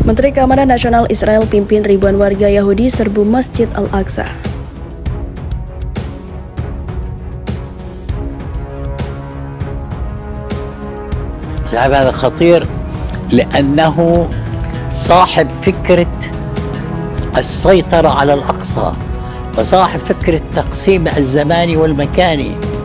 Menteri Keamanan Nasional Israel pimpin ribuan warga Yahudi serbu Masjid Al-Aqsa. هذا خطير لأنه صاحب فكرة السيطرة على الأقصى وصاحب فكرة تقسيم الزماني والمكاني.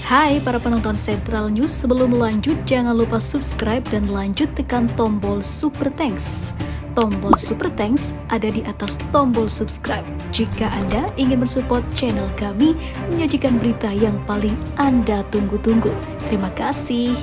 Hai para penonton Sentral News, sebelum lanjut jangan lupa subscribe dan lanjut tekan tombol Super Thanks. Tombol Super Thanks ada di atas tombol subscribe. Jika Anda ingin mensupport channel kami menyajikan berita yang paling Anda tunggu-tunggu. Terima kasih.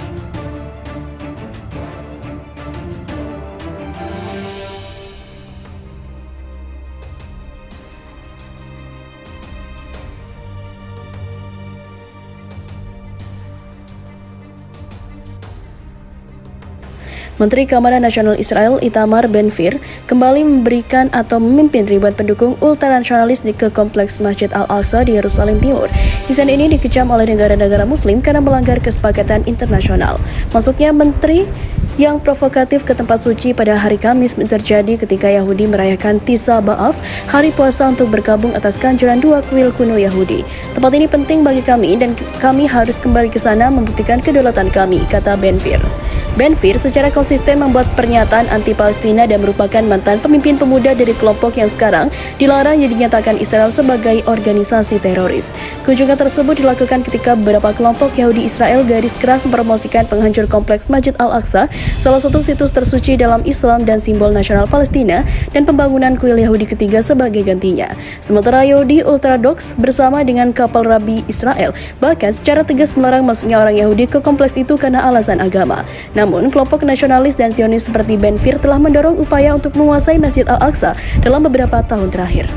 Menteri Keamanan Nasional Israel Itamar Ben-Gvir kembali memberikan atau memimpin ribuan pendukung ultranasionalis ke kompleks Masjid Al-Aqsa di Yerusalem Timur. Event ini dikecam oleh negara-negara Muslim karena melanggar kesepakatan internasional. Masuknya menteri yang provokatif ke tempat suci pada hari Kamis terjadi ketika Yahudi merayakan Tis'a B'Av, hari puasa untuk berkabung atas kanjuran dua kuil kuno Yahudi. Tempat ini penting bagi kami dan kami harus kembali ke sana membuktikan kedaulatan kami, kata Ben-Gvir. Ben-Gvir secara konsisten membuat pernyataan anti-Palestina dan merupakan mantan pemimpin pemuda dari kelompok yang sekarang dilarang yang dinyatakan Israel sebagai organisasi teroris. Kunjungan tersebut dilakukan ketika beberapa kelompok Yahudi Israel garis keras mempromosikan penghancur kompleks Masjid Al-Aqsa, salah satu situs tersuci dalam Islam dan simbol nasional Palestina, dan pembangunan kuil Yahudi ketiga sebagai gantinya. Sementara Yahudi Ultradoks bersama dengan kapal Rabi Israel bahkan secara tegas melarang masuknya orang Yahudi ke kompleks itu karena alasan agama. Namun, kelompok nasionalis dan Zionis seperti Ben-Gvir telah mendorong upaya untuk menguasai Masjid Al-Aqsa dalam beberapa tahun terakhir.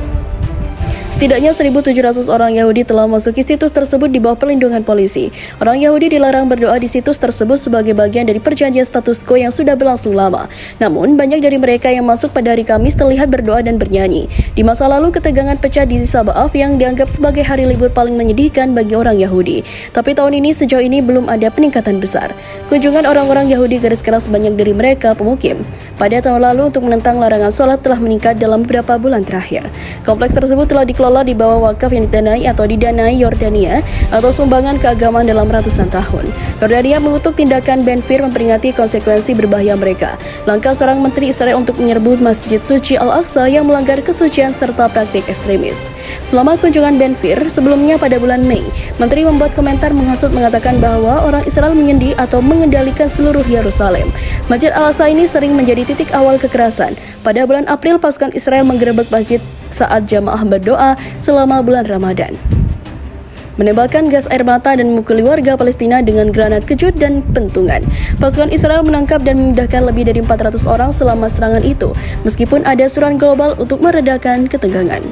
Setidaknya 1.700 orang Yahudi telah memasuki situs tersebut di bawah perlindungan polisi. Orang Yahudi dilarang berdoa di situs tersebut sebagai bagian dari perjanjian status quo yang sudah berlangsung lama. Namun, banyak dari mereka yang masuk pada hari Kamis terlihat berdoa dan bernyanyi. Di masa lalu, ketegangan pecah di Tis'a B'Av yang dianggap sebagai hari libur paling menyedihkan bagi orang Yahudi. Tapi tahun ini sejauh ini belum ada peningkatan besar. Kunjungan orang-orang Yahudi garis keras banyak dari mereka pemukim. Pada tahun lalu untuk menentang larangan sholat telah meningkat dalam beberapa bulan terakhir. Kompleks tersebut telah dikelola di bawah wakaf yang didanai Yordania atau sumbangan keagamaan dalam ratusan tahun. Yordania mengutuk tindakan Ben-Gvir memperingati konsekuensi berbahaya mereka. Langkah seorang menteri Israel untuk menyerbu Masjid Suci Al-Aqsa yang melanggar kesucian serta praktik ekstremis. Selama kunjungan Ben-Gvir sebelumnya pada bulan Mei, menteri membuat komentar menghasut mengatakan bahwa orang Israel menyendi atau mengendalikan seluruh Yerusalem. Masjid Al-Aqsa ini sering menjadi titik awal kekerasan. Pada bulan April, pasukan Israel menggerebek masjid saat jamaah berdoa selama bulan Ramadan, menembakkan gas air mata dan memukuli warga Palestina dengan granat kejut dan pentungan. Pasukan Israel menangkap dan memindahkan lebih dari 400 orang selama serangan itu, meskipun ada seruan global untuk meredakan ketegangan.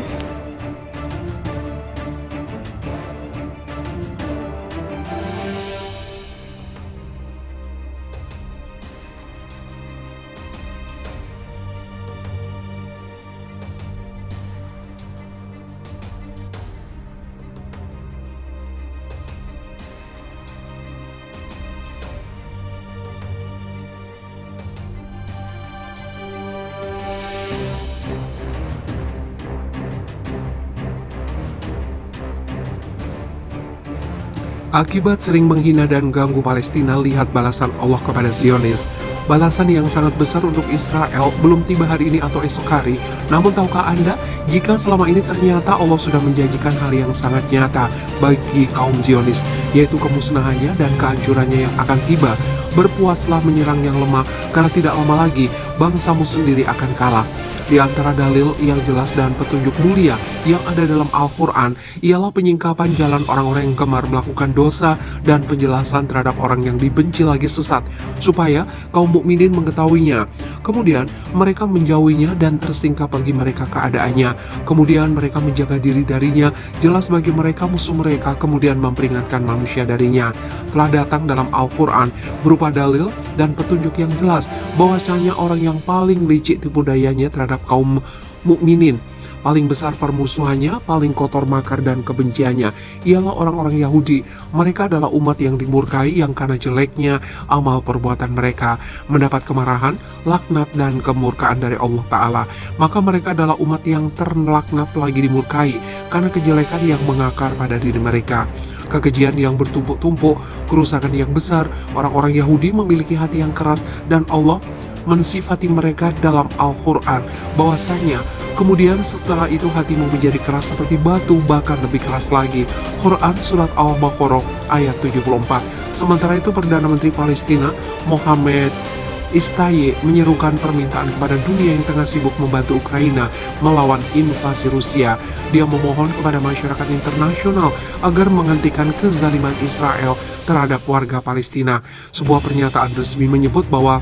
Akibat sering menghina dan ganggu Palestina, lihat balasan Allah kepada Zionis. Balasan yang sangat besar untuk Israel belum tiba hari ini atau esok hari. Namun tahukah Anda, jika selama ini ternyata Allah sudah menjanjikan hal yang sangat nyata bagi kaum Zionis, yaitu kemusnahannya dan kehancurannya yang akan tiba. Berpuaslah menyerang yang lemah, karena tidak lama lagi bangsamu sendiri akan kalah. Di antara dalil yang jelas dan petunjuk mulia yang ada dalam Al-Quran ialah penyingkapan jalan orang-orang yang gemar melakukan dosa dan penjelasan terhadap orang yang dibenci lagi sesat, supaya kaum mukminin mengetahuinya. Kemudian mereka menjauhinya dan tersingkap bagi mereka keadaannya. Kemudian mereka menjaga diri darinya, jelas bagi mereka musuh mereka, kemudian memperingatkan manusia darinya. Telah datang dalam Al-Quran berupa dalil dan petunjuk yang jelas bahwasanya orang yang paling licik tipu dayanya terhadap kaum mukminin, paling besar permusuhannya, paling kotor makar dan kebenciannya ialah orang-orang Yahudi. Mereka adalah umat yang dimurkai yang karena jeleknya amal perbuatan mereka mendapat kemarahan, laknat dan kemurkaan dari Allah Ta'ala. Maka mereka adalah umat yang terlaknat lagi dimurkai karena kejelekan yang mengakar pada diri mereka. Kekejian yang bertumpuk-tumpuk, kerusakan yang besar. Orang-orang Yahudi memiliki hati yang keras dan Allah mensifati mereka dalam Al-Quran bahwasanya kemudian setelah itu hatimu menjadi keras seperti batu, bahkan lebih keras lagi. Quran Surat Al-Baqarah ayat 74. Sementara itu Perdana Menteri Palestina Mohammed Istaye menyerukan permintaan kepada dunia yang tengah sibuk membantu Ukraina melawan invasi Rusia. Dia memohon kepada masyarakat internasional agar menghentikan kezaliman Israel terhadap warga Palestina. Sebuah pernyataan resmi menyebut bahwa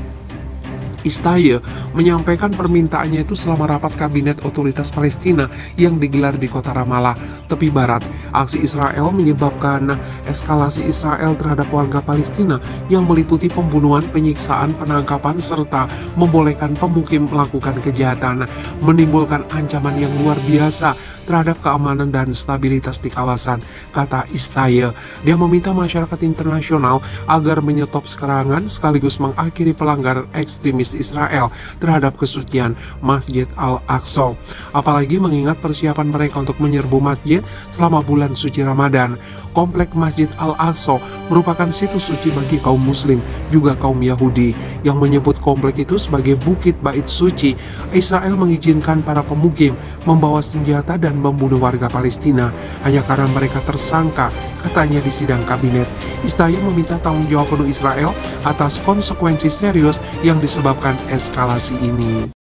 Istaye menyampaikan permintaannya itu selama rapat kabinet otoritas Palestina yang digelar di kota Ramallah, tepi barat. Aksi Israel menyebabkan eskalasi Israel terhadap warga Palestina yang meliputi pembunuhan, penyiksaan, penangkapan, serta membolehkan pemukim melakukan kejahatan, menimbulkan ancaman yang luar biasa terhadap keamanan dan stabilitas di kawasan, kata Istaye. Dia meminta masyarakat internasional agar menyetop serangan sekaligus mengakhiri pelanggaran ekstremis Israel terhadap kesucian Masjid Al-Aqsa. Apalagi mengingat persiapan mereka untuk menyerbu masjid selama bulan suci Ramadan. Komplek Masjid Al-Aqsa merupakan situs suci bagi kaum muslim, juga kaum Yahudi, yang menyebut komplek itu sebagai Bukit Bait Suci. Israel mengizinkan para pemukim membawa senjata dan membunuh warga Palestina hanya karena mereka tersangka, katanya di sidang kabinet. Istaye meminta tanggung jawab penuh Israel atas konsekuensi serius yang disebabkan eskalasi ini.